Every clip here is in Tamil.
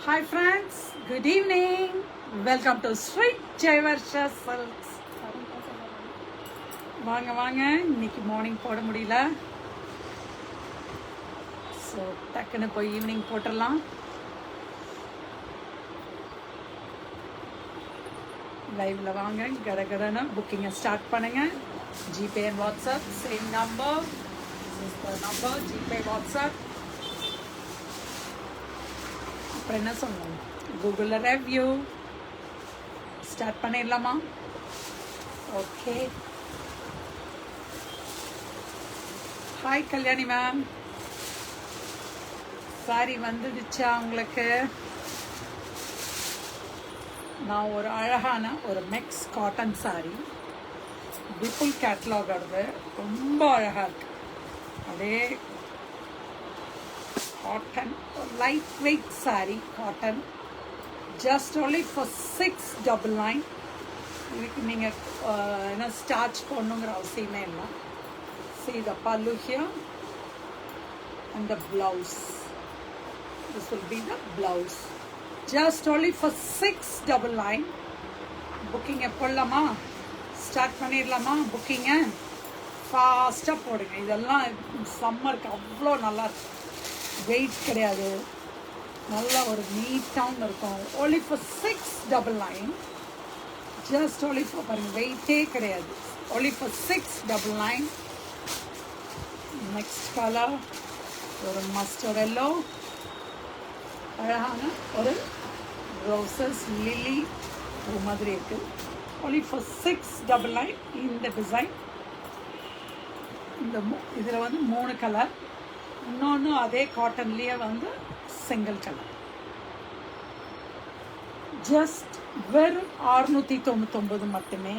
Hi friends, good evening. Welcome to Sri Jaivarsha Silks. வாங்க இன்னைக்கு மார்னிங் போட முடியல, ஸோ டக்குன்னு போய் ஈவினிங் போட்டுடலாம். லைவ்ல வாங்க, கடகடன்னு புக்கிங்கை ஸ்டார்ட் பண்ணுங்க. GPay and WhatsApp same number, GPay WhatsApp. அப்புறம் என்ன சொல்லணும், கூகுளில் ரெவ்யூ ஸ்டார்ட் பண்ணிடலாமா? Okay. Hi Kalyani ma'am, sorry வந்துடுச்சா உங்களுக்கு? நான் ஒரு அழகான ஒரு mix cotton sorry, Vipul catalogue ஆடுது, ரொம்ப அழகாக இருக்கு. அதே cotton, light weight sorry cotton, just only for 699. இதுக்கு நீங்கள் என்ன ஸ்டார்ச் போடணுங்கிற அவசியமே இல்லை. See the pallu here and the blouse. This will be the blouse. Just only for 699. புக்கிங்கை போடலாமா? ஸ்டார்ட் பண்ணிடலாமா? புக்கிங்கை ஃபாஸ்ட்டாக போடுங்க. இதெல்லாம் சம்மருக்கு அவ்வளோ நல்லா இருக்கும். வெயிட் கிடையாது, நல்லா ஒரு நீட்டாகவும் இருக்கும். only for 699. just only for, பாருங்க, வெயிட்டே கிடையாது. only for 699. நெக்ஸ்ட் கலர் ஒரு மஸ்டர்ட் எல்லோ, அழகான ஒரு ரோசஸ் லில்லி ஒரு மாதிரி இருக்கு. only for 699. இந்த டிசைன், இந்த இதில் வந்து 3 கலர், இன்னொன்று அதே காட்டன்லேயே வந்து சிங்கிள் கலர். ஜஸ்ட் வெறும் 699 மட்டுமே.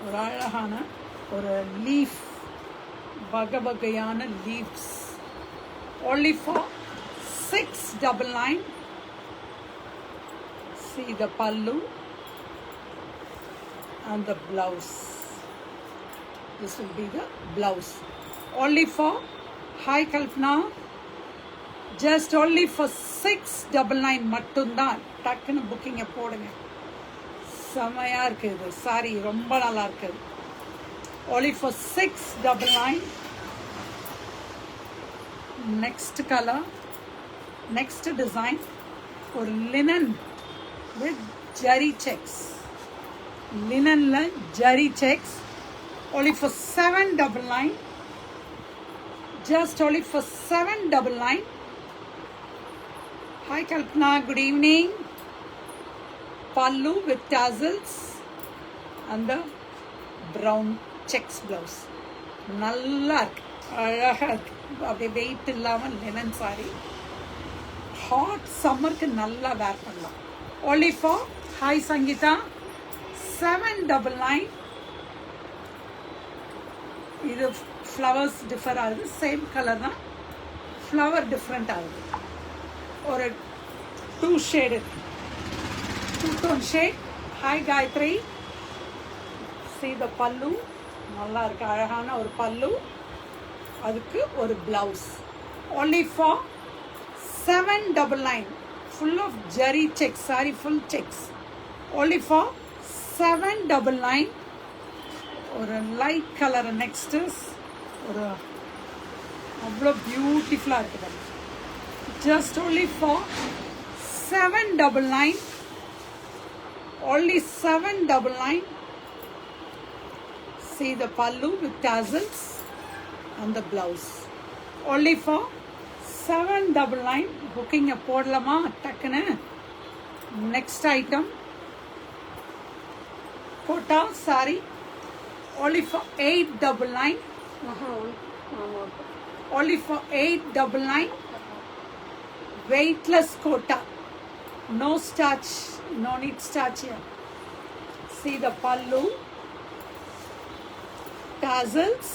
ஒரு அழகான ஒரு லீஃப், வகையான leaves, only for 699. see the pallu and the blouse. this will be the blouse. only for, hi Kalpana, just only for 699 மட்டும்தான். டக்குன்னு புக்கிங்கை போடுங்க. செமையாக இருக்குது சாரி, ரொம்ப நல்லா இருக்குது. only for 699. Next colour, next design, ஒரு லினன் வித் ஜரி செக்ஸ், லினனில் zari checks, only for 799. just only for 799. hi Kalpana, good evening. pallu with tassels and the brown checks blouse. நல்லா இருக்கு, அழகாக இருக்கு. அப்படியே வெயிட் இல்லாமல் லினன் சாரி, ஹாட் சம்மருக்கு நல்லா வேர் பண்ணலாம். only for, hi Sangeeta, 799. இது ஃப்ளவர்ஸ் டிஃபர் ஆகுது, சேம் கலர் தான், ஃப்ளவர் டிஃப்ரெண்ட் ஆகுது. ஒரு 2 shade, 2 tone shade. Hi Gayathri, see the பல்லு, நல்லா இருக்கு, அழகான ஒரு பல்லு, அதுக்கு ஒரு blouse. only for 799. full of zari sex sorry, full sex. only for 799. ஒரு லைட் கலர். நெக்ஸ்ட் ஒரு அவ்வளோ பியூட்டிஃபுல்லாக இருக்குது. just only for 799. only 799. see the pallu with tassels and the blouse. only for 799. புக்கிங்கை போடலாமா டக்குன்னு? Next item Kota sari, only for 899. only for 899. weightless kota, no starch, no need starch here. see the pallu, tassels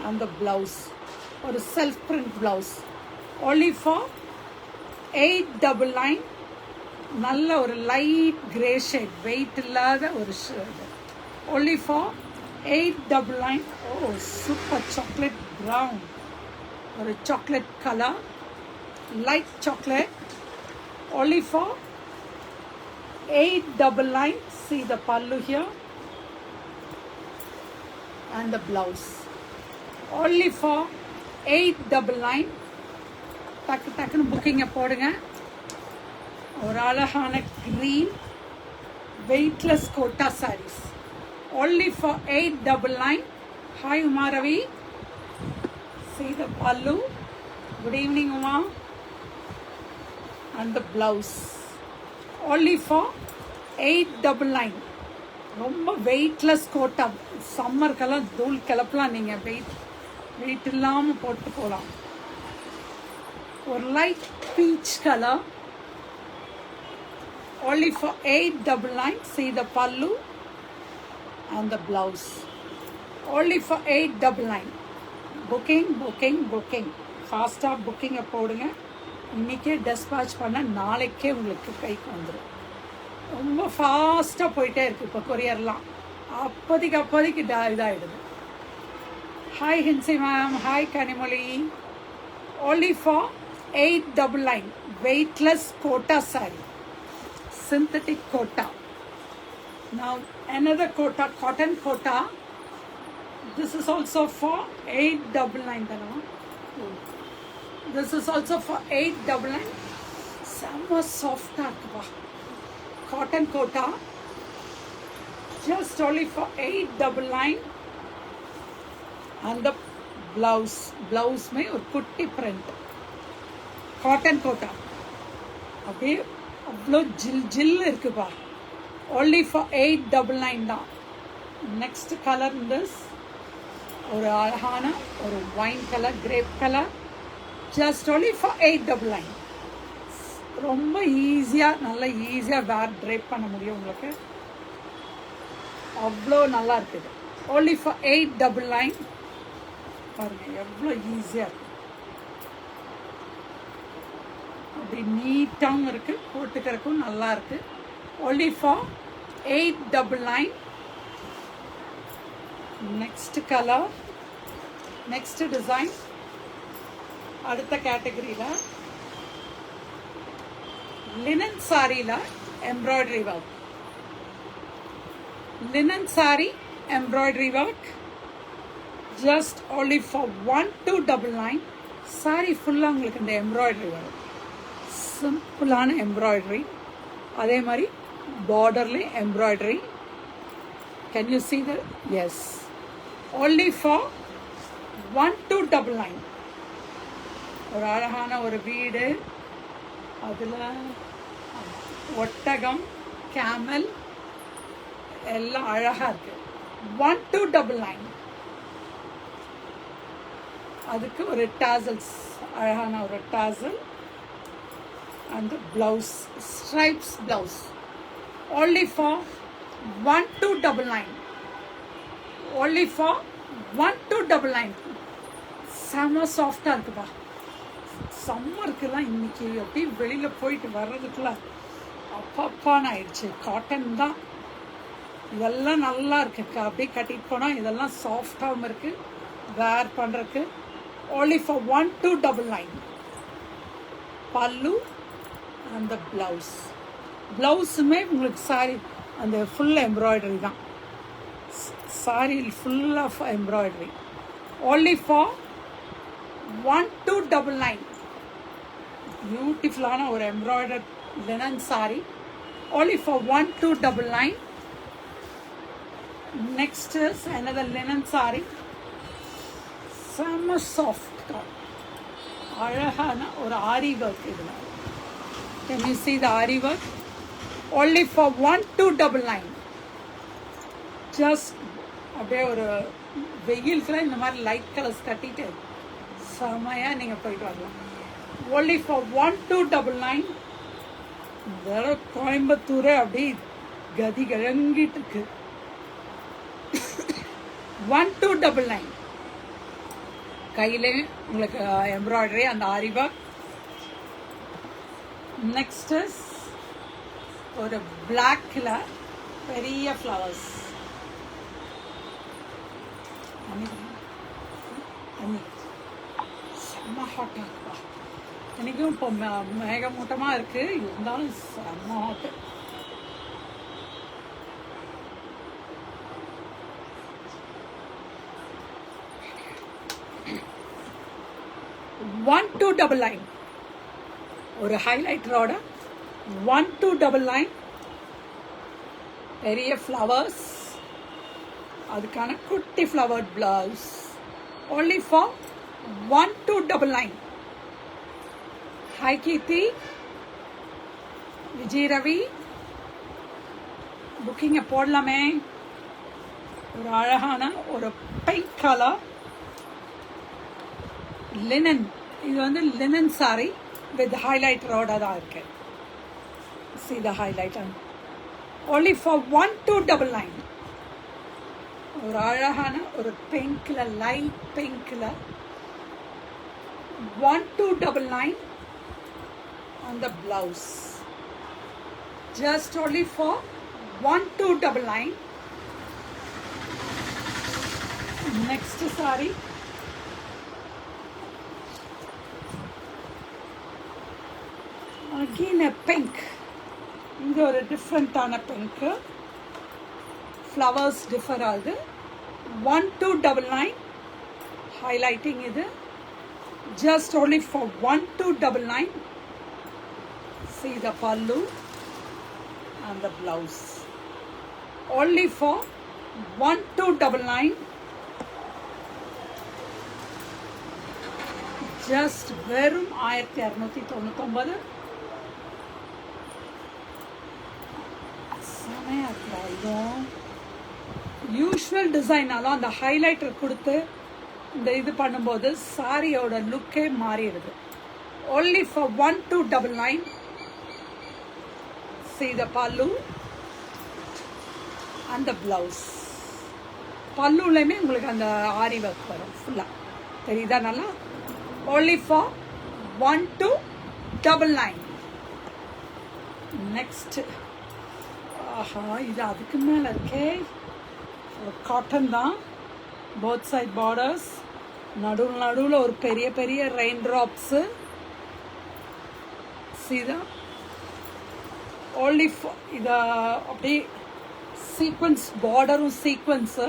and the blouse, or a self print blouse. only for 899. நல்ல ஒரு லைட் கிரே ஷேட், வெயிட் இல்லாத ஒரு shade. only for 899. oh super chocolate brown, or a chocolate color, light chocolate, only for 899. See the pallu here and the blouse, only for 899. டக்கு டக்குன்னு புக்கிங்கை போடுங்க. ஒரு அழகான green weightless Kota saris, only for 899. Hi Uma Ravi, see the pallu. Good evening Uma. And the blouse, only for 899. ரொம்ப வெயிட்லெஸ் கோட்டா, சம்மருக்கெல்லாம் தூள் கிளப்பலாம். நீங்கள் வெயிட் இல்லாமல் போட்டு போகலாம். ஒரு light peach colour, only for 899. See the pallu and the blouse, only for 899. Booking ஃபாஸ்ட்டாக புக்கிங்கை போடுங்க. இன்றைக்கே டெஸ்பாச் பண்ண நாளைக்கே உங்களுக்கு கைக்கு வந்துடும். ரொம்ப ஃபாஸ்ட்டாக போயிட்டே இருக்குது இப்போ கொரியர்லாம். அப்போதைக்கு இதாகிடுது. Hi Hinsi ma'am, hi Kanimozhi. only for 899. Weightless kota saree, synthetic kota. Now another kota, cotton kota. This is also for 899. This is also for 899. செம்ம சாஃப்டாக இருக்குப்பா. Cotton Kota, just only for 899. And the blouse में ஒரு குட்டி print. காட்டன் கோட்டா அப்படியே அவ்வளோ ஜில் இருக்குப்பா. only for 899 தான். நெக்ஸ்ட் கலர் this ஒரு அழகான ஒரு wine colour, grape colour, just only for 899. ரொம்ப ஈஸியாக, நல்லா ஈஸியாக வேர் ட்ரேப் பண்ண முடியும் உங்களுக்கு. அவ்வளோ நல்லா இருக்குது. only for 899. பாருங்கள் எவ்வளோ ஈஸியாக இருக்குது. அப்படி நீட்டாகவும் இருக்குது, போட்டுக்கிறதுக்கும் நல்லா இருக்குது. only for 899. Next colour, next design. அடுத்த கேட்டகரியில் லினன் சாரியில் embroidery work. Linen sari embroidery work, just only for 1299. Sari ஃபுல்லாக உங்களுக்கு இந்த எம்ப்ராய்டரி வரும். சிம்பிளான எம்ப்ராய்டரி, அதே மாதிரி பார்டர்லேயும் embroidery. Can you see that? Yes, only for 1299. ஒரு அழகான ஒரு வீடு, அதில் ஒட்டகம், கேமல் எல்லாம் அழகாக இருக்குது. 1299. அதுக்கு ஒரு டாசல்ஸ், அழகான ஒரு டாசல். அந்த blouse, stripes blouse, only for 1299. only for 1299. செம்ம சாஃப்டாக இருக்குப்பா. சம்மருக்குலாம் இன்னைக்கு எப்படி வெளியில் போயிட்டு வர்றதுக்குள்ள அப்பான்னு ஆயிடுச்சு. காட்டன் தான் இதெல்லாம் நல்லா இருக்கு. அப்படியே கட்டிட்டு போனால் இதெல்லாம் சாஃப்டாகவும் இருக்குது வேர் பண்ணுறதுக்கு. only for 1299. பல்லு அந்த ப்ளவுஸ், ப்ளவுஸுமே உங்களுக்கு சாரி அந்த ஃபுல் எம்ப்ராய்டரி தான். Sari full of embroidery. only for 1299. பியூட்டிஃபுல்லான ஒரு embroider linen sari, only for 1299. next is another linen saree. செம்ம சாஃப்ட், அழகான ஒரு ஆரி ஒர்க். இதில் can you see the aari work? only for 1299. just அப்படியே ஒரு வெயிலுக்குலாம் இந்த மாதிரி லைட் கலர்ஸ் கட்டிட்டு செமையாக நீங்கள் போயிட்டு வரலாம். only for 1299. இந்த கோயம்புத்தூரே அப்படி கதி கிழங்கிட்டு இருக்கு. 1299. கையிலே உங்களுக்கு எம்ப்ராய்டரி அந்த ஆரி ஒர்க். நெக்ஸ்ட் ஒரு பிளாக்ல பெரிய ஃப்ளவர்ஸ். செம்ம ஹாட்டாக இருக்குப்பா. இன்றைக்கும் இப்போ மேகமூட்டமாக இருக்குது, இருந்தாலும் செம்ம hot. One two double nine ஒரு ஹைலைட்டரோட 1-2 டபுள் லைன், பெரிய ஃப்ளவர்ஸ், அதுக்கான குட்டி flowered blouse, only for 1-2 double nine. Hi Keerthi, Vijay Ravi, புக்கிங்கை போடலாமே. ஒரு அழகான ஒரு பிங்க் கலர் லினன், இது வந்து லினன் சாரி வித் ஹைலைட்டரோட தான் இருக்கு. See the highlighter. Only for 1-2 double nine. ஒரு அழகான ஒரு பிங்க்ல, லைட் பிங்க்ல 1-2 double nine on the blouse. Just only for 1-2 double nine. Next saree. Again a pink. இங்கே ஒரு டிஃப்ரெண்ட்டான பிங்க்கு, ஃப்ளவர்ஸ் டிஃபர் ஆகுது. 1-2 டபுள் லைன் ஹைலைட்டிங் இது. Just only for 1-2 double line. See the pallu and the blouse. Only for 1-2 double line. Just வெறும் 1299. யூஷுவல் டிசைனாலும் அந்த ஹைலைட்டர் கொடுத்து இந்த இது பண்ணும்போது சாரியோட லுக்கே மாறிடுது. only for 1-2 double line. See the pallu and the blouse. பல்லுலையுமே உங்களுக்கு அந்த ஆரி ஒர்க் வரும் ஃபுல்லாக, தெரியுதா நல்லா? only for 1-2 double nine. Next, ஆஹா, இது அதுக்கு மேலே இருக்கே. காட்டன் தான், போத் சைட் பார்டர்ஸ், நடுவில் ஒரு பெரிய பெரிய ரெயின் ட்ராப்ஸு. சீதா ஓன்லி இதை அப்படியே சீக்வன்ஸ், பார்டரும் sequence.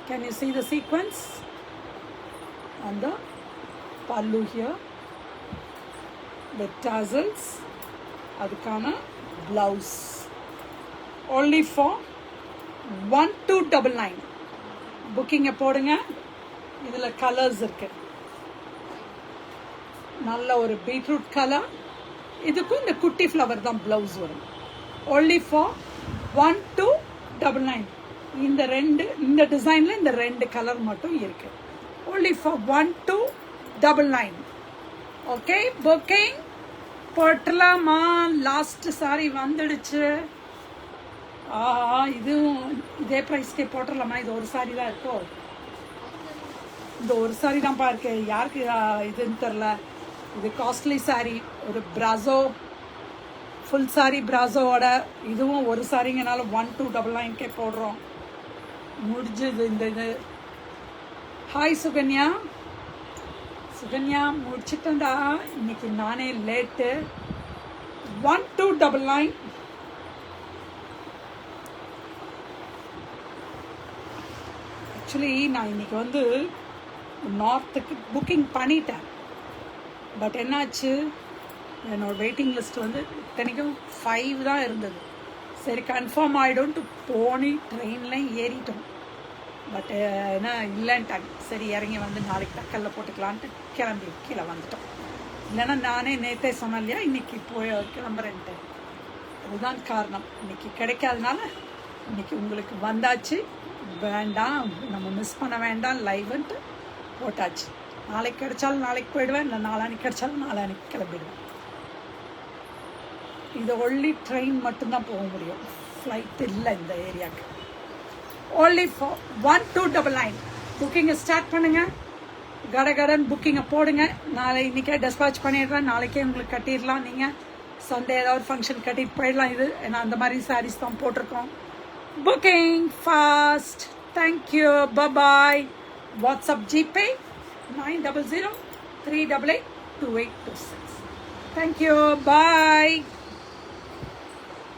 Can you see the sequence and the pallu here with tassels. அதுக்கான blouse. only for 1-2 double nine. புக்கிங்கை போடுங்க. இதில் கலர்ஸ் இருக்கு. நல்ல ஒரு பீட்ரூட் கலர், இதுக்கும் இந்த குட்டி ஃப்ளவர் தான் ப்ளவுஸ் வரும். only for 1-2 double line. இந்த டிசைனில் இந்த ரெண்டு கலர் மட்டும் இருக்கு. only for 1-2 double nine. Okay, booking போட்டலாமா? லாஸ்ட் சாரி வந்துடுச்சு. இதுவும் இதே ப்ரைஸ்க்கே போட்டுடலாமா? இது ஒரு சாரி தான் இருக்கோ? இந்த ஒரு சாரி தான்ப்பா இருக்கு. யாருக்கு இதுன்னு தெரில. இது காஸ்ட்லி சாரி, ஒரு பிராசோ ஃபுல் சாரி பிராசோவோட. இதுவும் ஒரு சாரிங்கனால 1-2 டபுள் லைன்கே போடுறோம். முடிஞ்சது இந்த இது. ஹாய் சுகன்யா, சுகன்யா முடிச்சிட்டேன்டா இன்னைக்கு நானே லேட்டு. 1-2 double line. ஆக்சுவலி நான் இன்றைக்கி வந்து நார்த்துக்கு புக்கிங் பண்ணிட்டேன். பட் என்னாச்சு, என்னோடய வெயிட்டிங் லிஸ்ட் வந்து இத்தனைக்கும் 5 தான் இருந்தது. சரி கன்ஃபார்ம் ஆகிடும்ட்டு போனி ட்ரெயினில் ஏறிட்டோம். பட் என்ன இல்லைன்ட்டாங்க. சரி இறங்கி வந்து நாளைக்கு தக்கல்ல போட்டுக்கலான்ட்டு கிளம்பி கீழே வந்துட்டோம். இல்லைன்னா நானே நேற்றே சொன்னேன் இல்லையா, இன்றைக்கி போய் கிளம்புறேன்ட்டு. அதுதான் காரணம். இன்றைக்கி கிடைக்காதனால இன்றைக்கி உங்களுக்கு வந்தாச்சு. வேண்டாம், நம்ம மிஸ் பண்ண வேண்டாம் லைவ்ன்ட்டு போட்டாச்சு. நாளைக்கு கிடைச்சாலும் நாளைக்கு போயிடுவேன், இல்லை நாளான்னைக்கு கிடைச்சாலும் நாளான்னைக்கு கிளம்பிடுவேன். இது ஒன்லி ட்ரெயின் மட்டும்தான் போக முடியும், ஃப்ளைட் இல்லை இந்த ஏரியாவுக்கு. only for 1-2 double nine. புக்கிங்கை ஸ்டார்ட் பண்ணுங்கள். கடன் புக்கிங்கை போடுங்க. இன்றைக்கே டெஸ்பாச் பண்ணிடுறேன், நாளைக்கே உங்களுக்கு கட்டிடலாம். நீங்கள் சண்டே ஏதாவது ஃபங்க்ஷன் கட்டிட்டு போயிடலாம். இது ஏன்னா அந்த மாதிரி சாரீஸ் தான் போட்டிருக்கோம். Booking fast. Thank you. Bye bye. WhatsApp GPay 900 388 2826. Thank you. Bye.